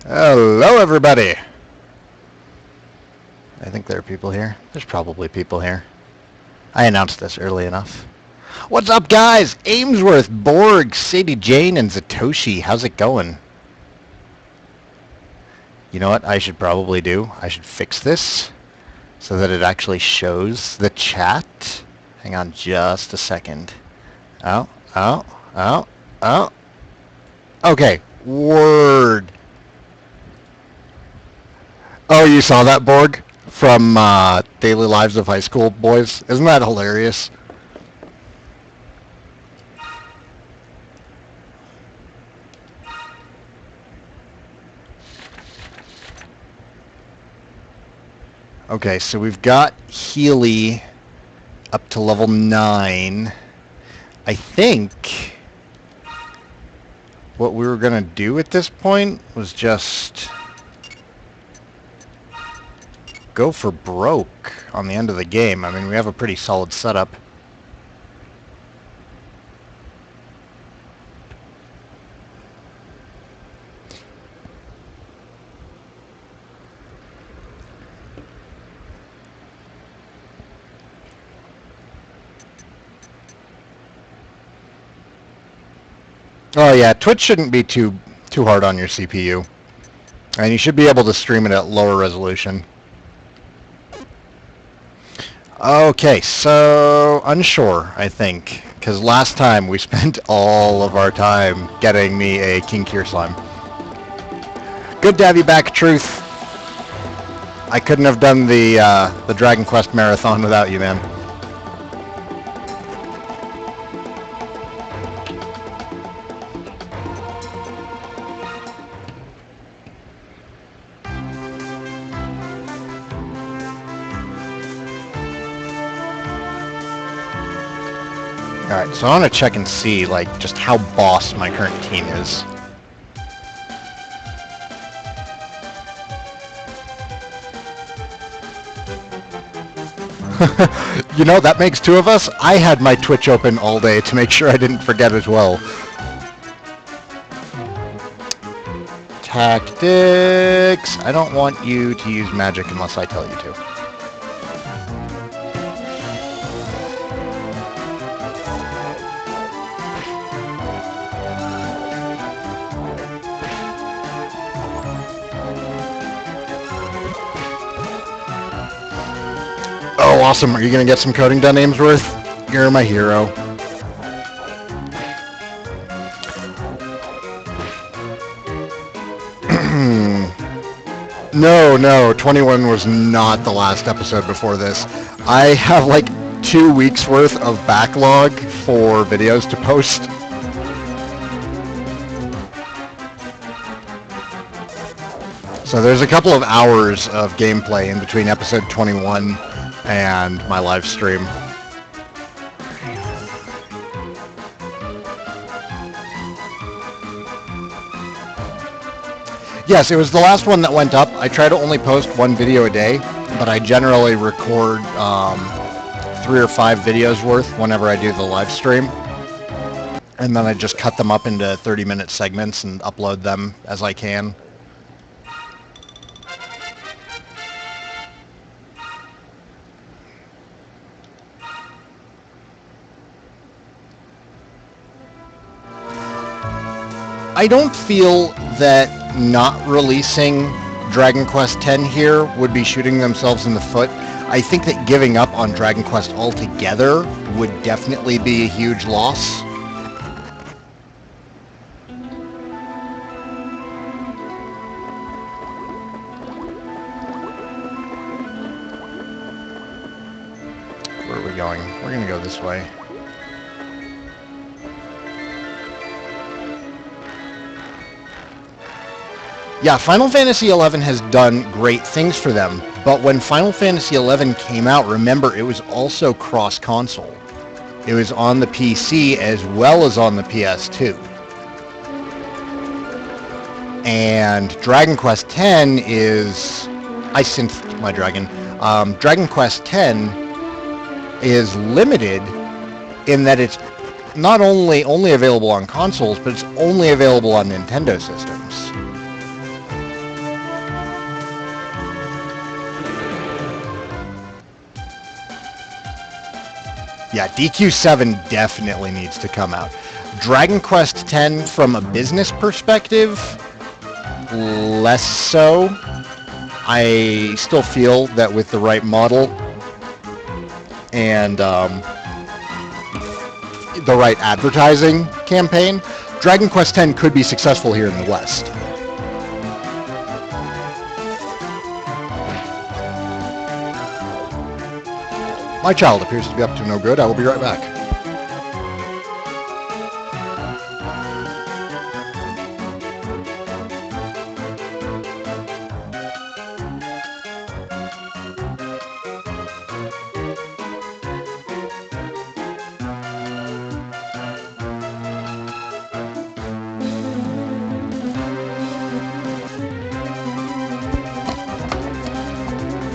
Hello, everybody. I think there are people here. There's probably people here. I announced this early enough. What's up, guys? Amesworth, Borg, Sadie Jane, and Zatoshi. How's it going? You know what I should probably do? I should fix this so that it actually shows the chat. Hang on just a second. Oh. Okay, word. Oh, you saw that, Borg? From Daily Lives of High School Boys? Isn't that hilarious? Okay, so we've got Healy up to level 9. I think what we were going to do at this point was just go for broke on the end of the game. I mean, we have a pretty solid setup. Oh yeah, Twitch shouldn't be too hard on your CPU. And you should be able to stream it at lower resolution. Okay, so unsure, I think, because last time we spent all of our time getting me a King Kier slime. Good to have you back, Truth. I couldn't have done the Dragon Quest marathon without you, man. Alright, so I want to check and see, like, just how boss my current team is. You know, that makes 2 of us. I had my Twitch open all day to make sure I didn't forget as well. Tactics. I don't want you to use magic unless I tell you to. Oh, awesome. Are you going to get some coding done, Amesworth? You're my hero. No, 21 was not the last episode before this. I have like 2 weeks worth of backlog for videos to post. So there's a couple of hours of gameplay in between episode 21 and my live stream. Yes, it was the last one that went up. I try to only post 1 video a day, but I generally record 3 or 5 videos worth whenever I do the live stream. And then I just cut them up into 30-minute segments and upload them as I can. I don't feel that not releasing Dragon Quest X here would be shooting themselves in the foot. I think that giving up on Dragon Quest altogether would definitely be a huge loss. Where are we going? We're going to go this way. Yeah, Final Fantasy XI has done great things for them, but when Final Fantasy XI came out, remember, it was also cross-console. It was on the PC as well as on the PS2. And Dragon Quest X is... I synthed my dragon. Dragon Quest X is limited in that it's not only available on consoles, but it's only available on Nintendo systems. Yeah, DQ7 definitely needs to come out. Dragon Quest X, from a business perspective, less so. I still feel that with the right model and the right advertising campaign, Dragon Quest X could be successful here in the West. My child appears to be up to no good. I will be right back.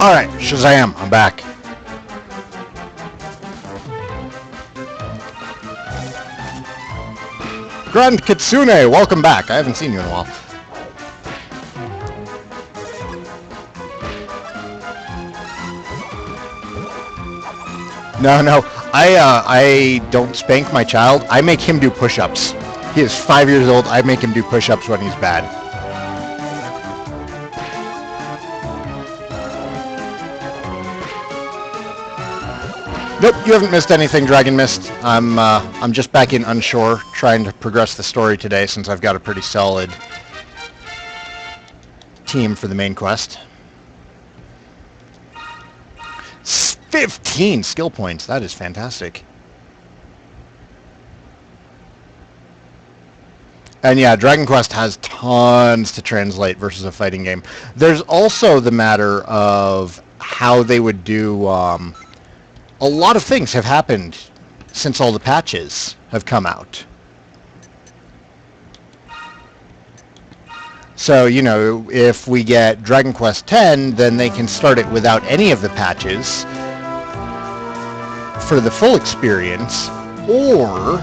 Alright, Shazam, I'm back. Grand Kitsune, welcome back. I haven't seen you in a while. No, I don't spank my child. I make him do push-ups. He is 5 years old. I make him do push-ups when he's bad. Nope, you haven't missed anything, Dragon Mist. I'm just back in Unshore, trying to progress the story today since I've got a pretty solid team for the main quest. 15 skill points. That is fantastic. And yeah, Dragon Quest has tons to translate versus a fighting game. There's also the matter of how they would do... a lot of things have happened since all the patches have come out. So, you know, if we get Dragon Quest X, then they can start it without any of the patches for the full experience, or...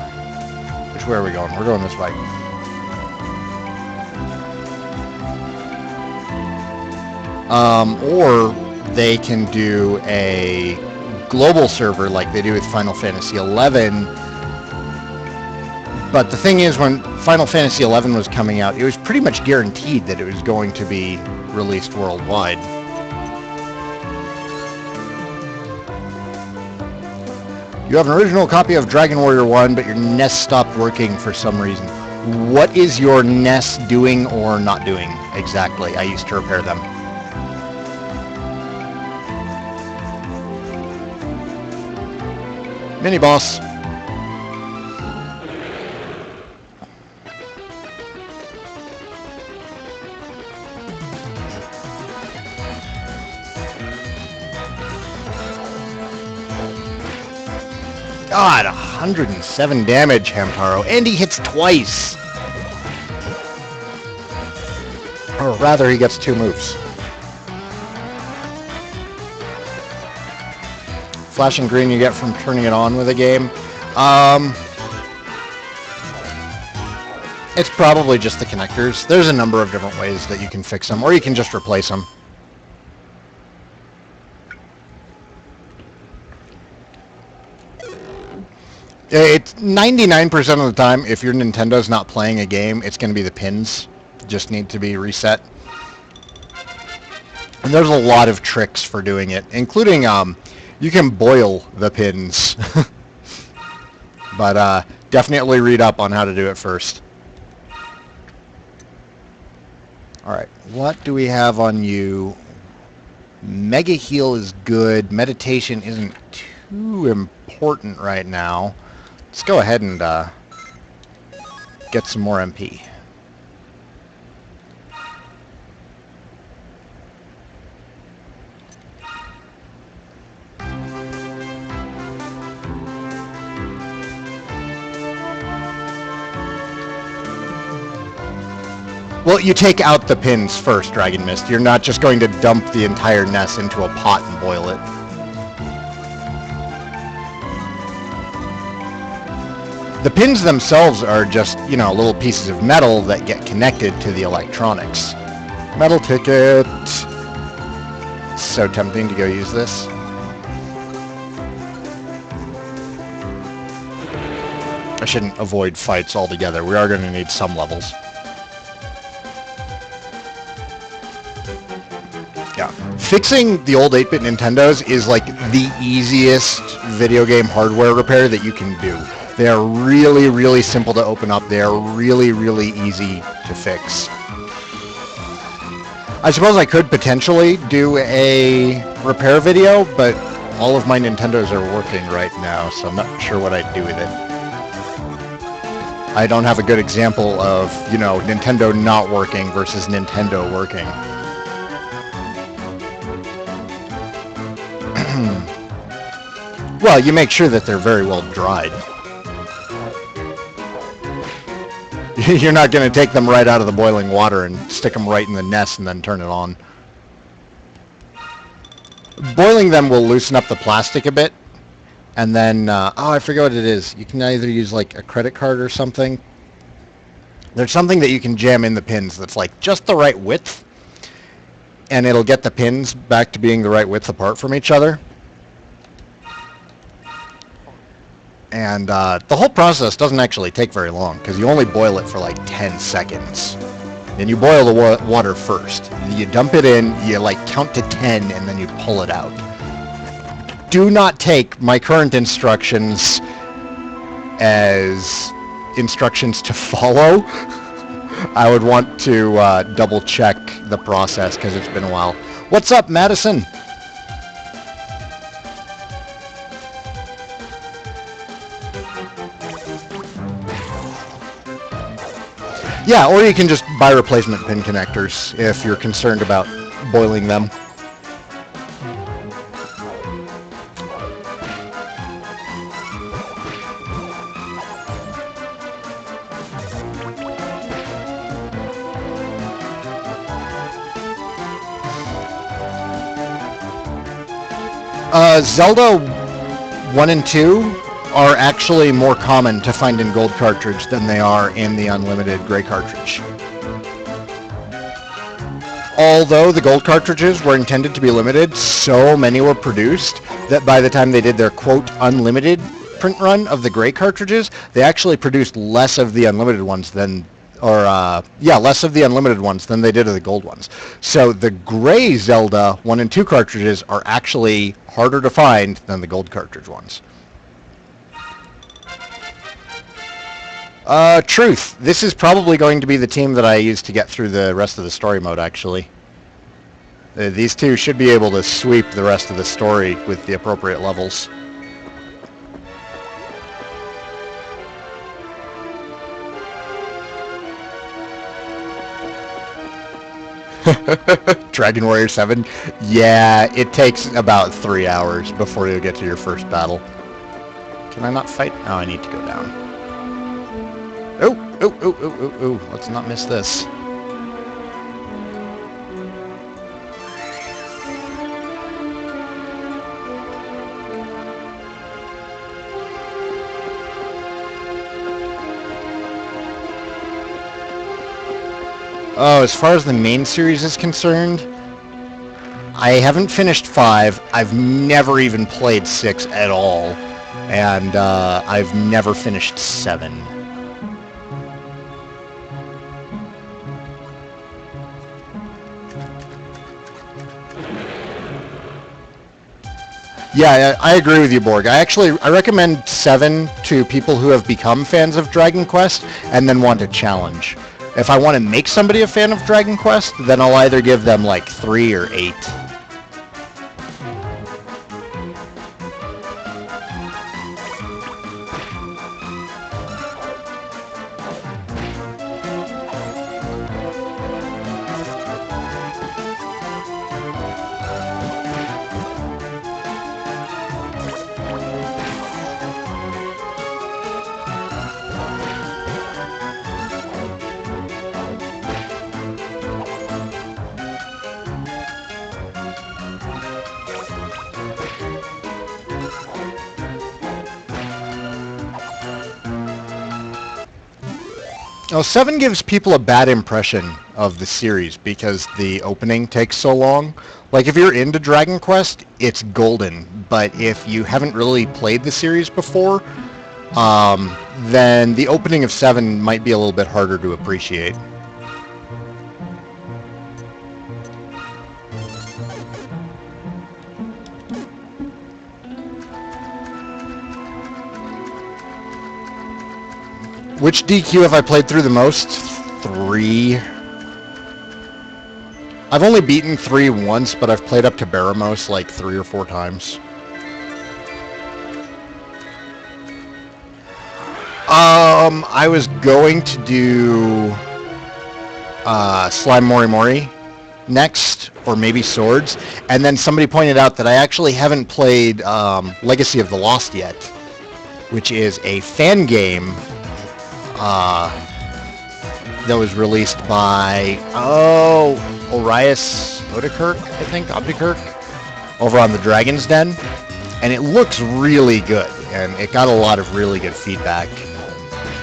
Which way are we going? We're going this way. Or they can do a global server like they do with Final Fantasy XI. But the thing is, when Final Fantasy XI was coming out, it was pretty much guaranteed that it was going to be released worldwide. You have an original copy of Dragon Warrior 1, but your NES stopped working for some reason. What is your NES doing or not doing exactly? I used to repair them. Mini boss. God, 107 damage, Hamtaro, and he hits twice. Or rather, he gets 2 moves. Flashing green you get from turning it on with a game. It's probably just the connectors. There's a number of different ways that you can fix them, or you can just replace them. It's 99% of the time, if your Nintendo's not playing a game, it's going to be the pins. Just need to be reset. And there's a lot of tricks for doing it, including you can boil the pins. But definitely read up on how to do it first. Alright, what do we have on you? Mega Heal is good. Meditation isn't too important right now. Let's go ahead and get some more MP. Well, you take out the pins first, Dragon Mist. You're not just going to dump the entire NES into a pot and boil it. The pins themselves are just, you know, little pieces of metal that get connected to the electronics. Metal ticket. So tempting to go use this. I shouldn't avoid fights altogether. We are going to need some levels. Yeah. Fixing the old 8-bit Nintendos is like the easiest video game hardware repair that you can do. They are really, really simple to open up. They are really, really easy to fix. I suppose I could potentially do a repair video, but all of my Nintendos are working right now, so I'm not sure what I'd do with it. I don't have a good example of, you know, Nintendo not working versus Nintendo working. Well, you make sure that they're very well dried. You're not going to take them right out of the boiling water and stick them right in the nest and then turn it on. Boiling them will loosen up the plastic a bit. And then, oh, I forget what it is. You can either use like a credit card or something. There's something that you can jam in the pins that's like just the right width. And it'll get the pins back to being the right width apart from each other. And the whole process doesn't actually take very long because you only boil it for like 10 seconds. Then you boil the water first. You dump it in, you like count to 10, and then you pull it out. Do not take my current instructions as instructions to follow. I would want to double check the process because it's been a while. What's up, Madison? Yeah, or you can just buy replacement pin connectors if you're concerned about boiling them. Zelda 1 and 2 are actually more common to find in gold cartridge than they are in the unlimited gray cartridge. Although the gold cartridges were intended to be limited, so many were produced that by the time they did their quote unlimited print run of the gray cartridges, they actually produced less of the unlimited ones than less of the unlimited ones than they did of the gold ones. So the gray Zelda 1 and 2 cartridges are actually harder to find than the gold cartridge ones. Truth. This is probably going to be the team that I use to get through the rest of the story mode, actually. These two should be able to sweep the rest of the story with the appropriate levels. Dragon Warrior 7? Yeah, it takes about 3 hours before you get to your first battle. Can I not fight? Oh, I need to go down. Oh, let's not miss this. Oh, as far as the main series is concerned, I haven't finished 5. I've never even played 6 at all. And I've never finished 7. Yeah, I agree with you, Borg. I recommend 7 to people who have become fans of Dragon Quest and then want a challenge. If I want to make somebody a fan of Dragon Quest, then I'll either give them like 3 or 8. Oh, 7 gives people a bad impression of the series because the opening takes so long. Like, if you're into Dragon Quest, it's golden. But if you haven't really played the series before, then the opening of 7 might be a little bit harder to appreciate. Which DQ have I played through the most? 3. I've only beaten 3 once, but I've played up to Baramos like 3 or 4 times. I was going to do Slime Mori Mori next, or maybe Swords, and then somebody pointed out that I actually haven't played Legacy of the Lost yet, which is a fan game that was released by Orias Odykirk, over on the Dragon's Den, and it looks really good, and it got a lot of really good feedback.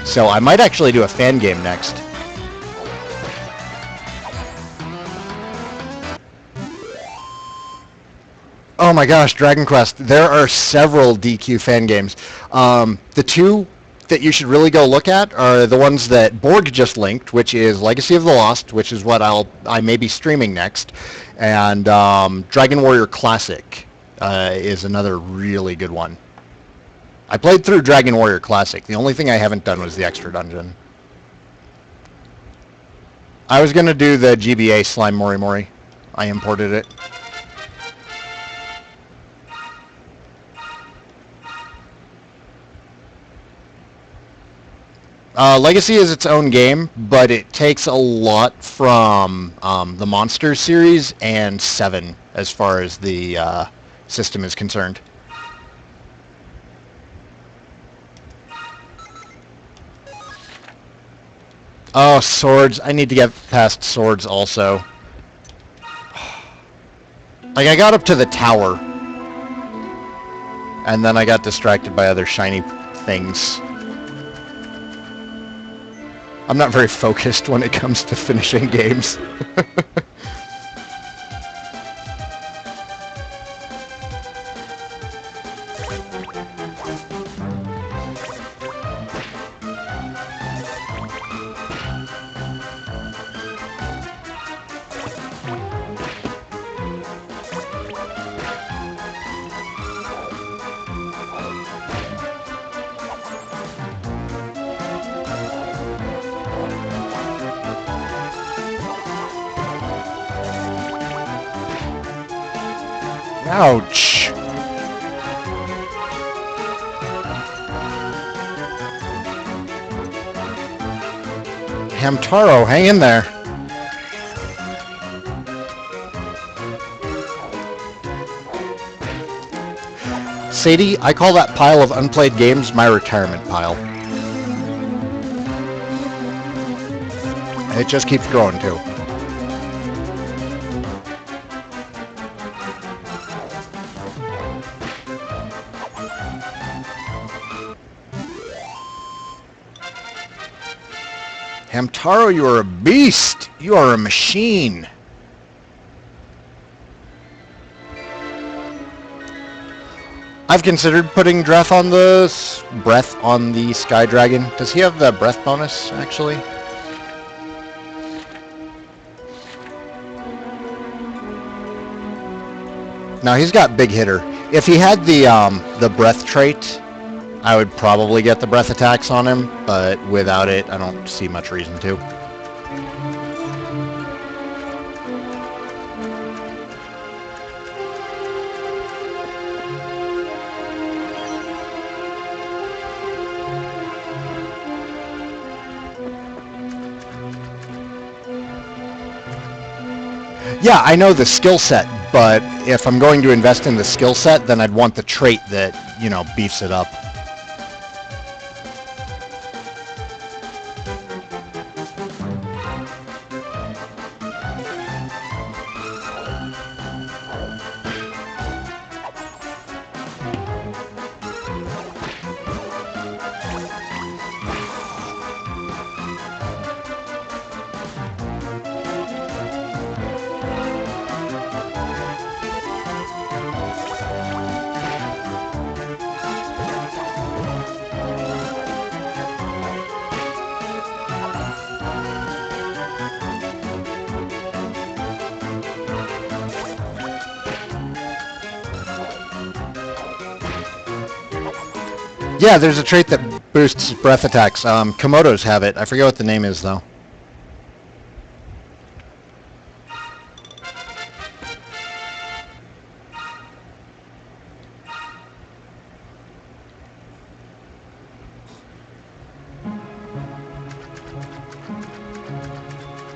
So I might actually do a fan game next. Oh my gosh, Dragon Quest. There are several DQ fan games. The 2 that you should really go look at are the ones that Borg just linked, which is Legacy of the Lost, which is what I may be streaming next, and Dragon Warrior Classic is another really good one. I played through Dragon Warrior Classic. The only thing I haven't done was the extra dungeon. I was going to do the GBA Slime Mori Mori. I imported it. Legacy is its own game, but it takes a lot from the Monsters series and 7 as far as the system is concerned. Oh, Swords. I need to get past Swords also. Like, I got up to the tower, and then I got distracted by other shiny things. I'm not very focused when it comes to finishing games. Ouch. Hamtaro, hang in there. Sadie, I call that pile of unplayed games my retirement pile. It just keeps growing too. Hamtaro, you are a beast! You are a machine! I've considered putting Breath on the Sky Dragon. Does he have the breath bonus, actually? No, he's got Big Hitter. If he had the breath trait, I would probably get the breath attacks on him, but without it, I don't see much reason to. Yeah, I know the skill set, but if I'm going to invest in the skill set, then I'd want the trait that, you know, beefs it up. Yeah, there's a trait that boosts breath attacks. Komodos have it. I forget what the name is, though.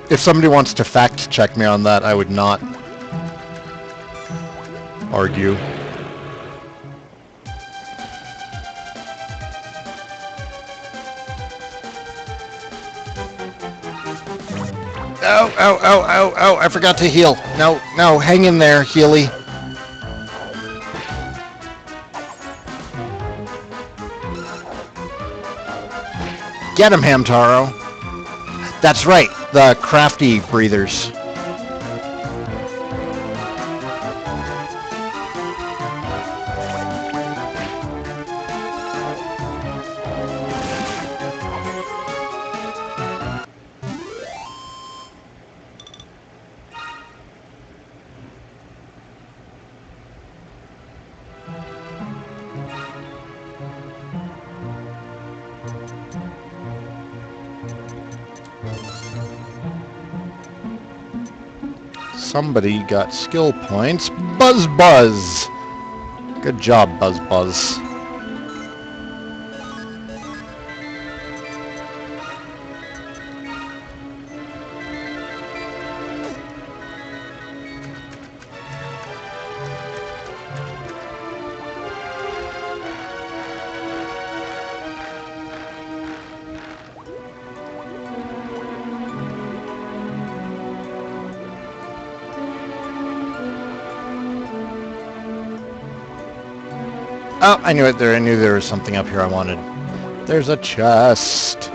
If somebody wants to fact check me on that, I would not argue. Ow, ow, ow, ow, ow, I forgot to heal. No, no, hang in there, Healy. Get him, Hamtaro. That's right, the crafty breathers. Somebody got skill points. Buzz Buzz! Good job, Buzz Buzz. Oh, I knew it there. I knew there was something up here I wanted. There's a chest.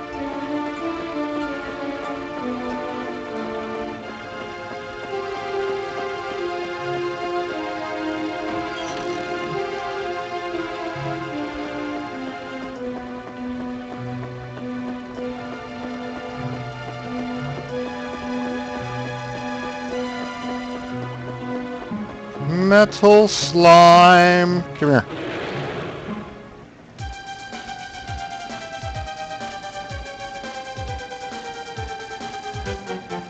Metal slime. Come here.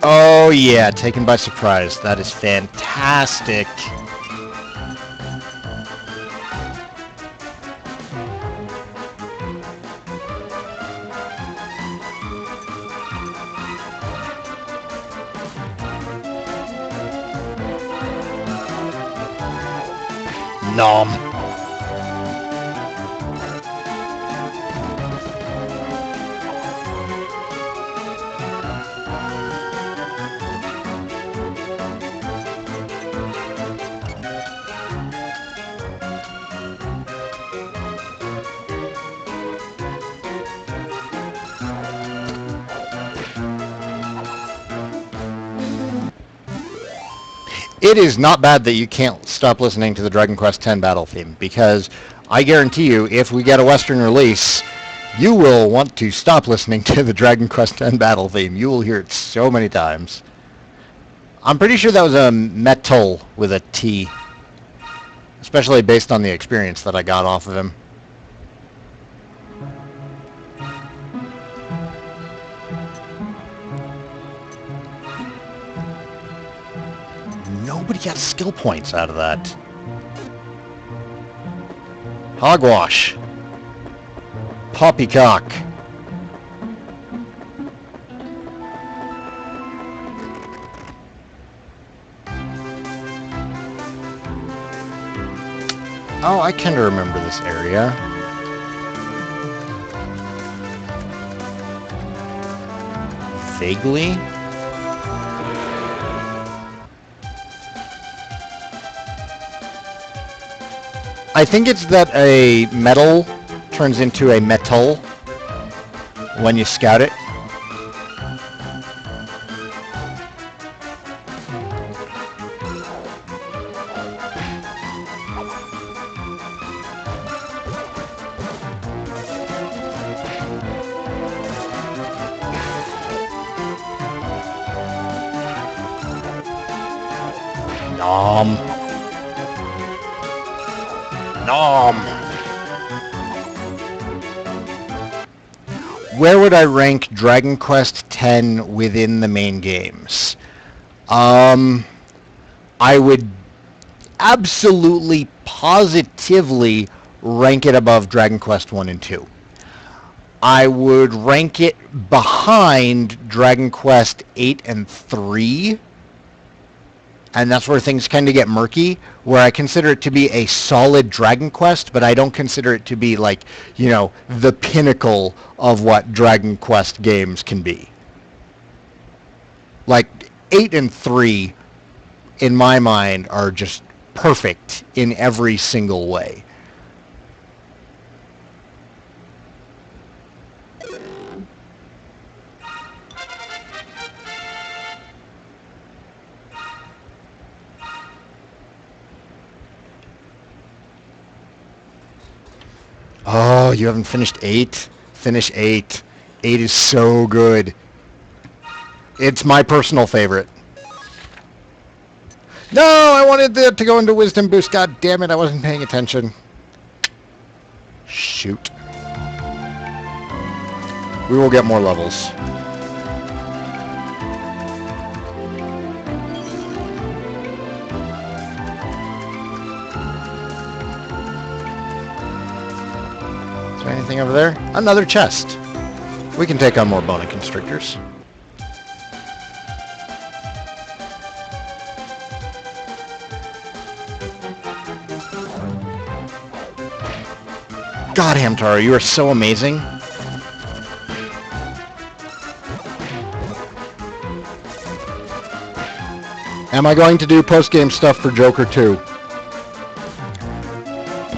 Oh yeah, taken by surprise. That is fantastic. Nom. It is not bad that you can't stop listening to the Dragon Quest X battle theme, because I guarantee you, if we get a Western release, you will want to stop listening to the Dragon Quest X battle theme. You will hear it so many times. I'm pretty sure that was a metal with a T, especially based on the experience that I got off of him. Nobody got skill points out of that. Hogwash. Poppycock. Oh, I kind of remember this area. Vaguely. I think it's that a metal turns into a metal when you scout it. Nom. Nom. where would I rank Dragon Quest X within the main games? I would absolutely, positively rank it above Dragon Quest 1 and 2. I would rank it behind Dragon Quest 8 and 3. And that's where things kind of get murky, where I consider it to be a solid Dragon Quest, but I don't consider it to be like, you know, the pinnacle of what Dragon Quest games can be. Like, 8 and 3, in my mind, are just perfect in every single way. Oh, you haven't finished 8? Finish 8. 8 is so good. It's my personal favorite. No, I wanted that to go into Wisdom Boost. God damn it, I wasn't paying attention. Shoot. We will get more levels. Is there anything over there? Another chest. We can take on more Boa Constrictors. God, Hamtaro, you are so amazing. Am I going to do post-game stuff for Joker 2?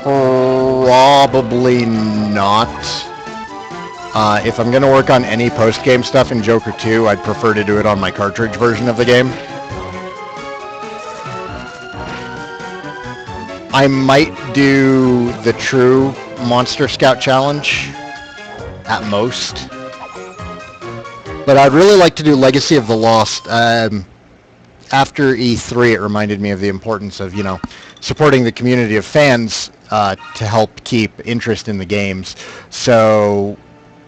Probably not. If I'm going to work on any post-game stuff in Joker 2, I'd prefer to do it on my cartridge version of the game. I might do the true Monster Scout Challenge at most. But I'd really like to do Legacy of the Lost. After E3, it reminded me of the importance of, you know, supporting the community of fans to help keep interest in the games. So,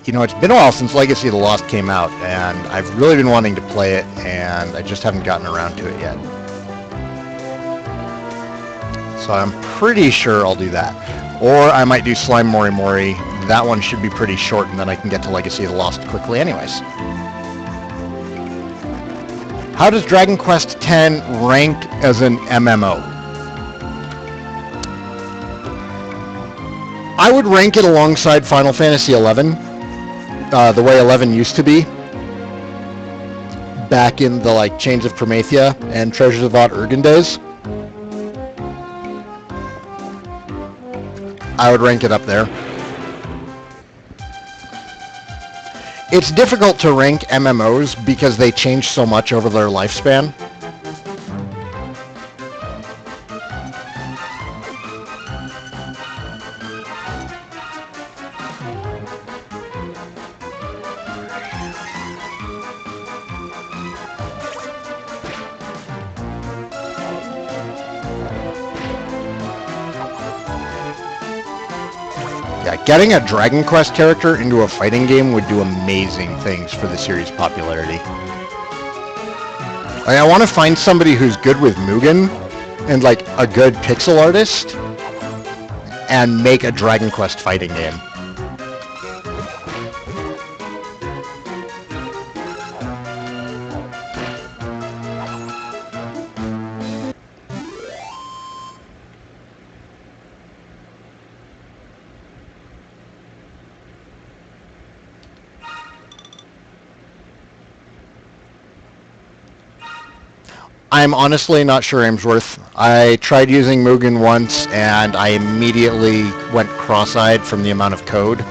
you know, it's been a while since Legacy of the Lost came out, and I've really been wanting to play it, and I just haven't gotten around to it yet. So I'm pretty sure I'll do that. Or I might do Slime Mori Mori. That one should be pretty short, and then I can get to Legacy of the Lost quickly anyways. How does Dragon Quest X rank as an MMO? I would rank it alongside Final Fantasy XI, the way 11 used to be, back in the like Chains of Promethea and Treasures of Odd Urgen days. I would rank it up there. It's difficult to rank MMOs because they change so much over their lifespan. Yeah, getting a Dragon Quest character into a fighting game would do amazing things for the series' popularity. I want to find somebody who's good with Mugen and like a good pixel artist and make a Dragon Quest fighting game. I'm honestly not sure, Amesworth. I tried using Mugen once, and I immediately went cross-eyed from the amount of code.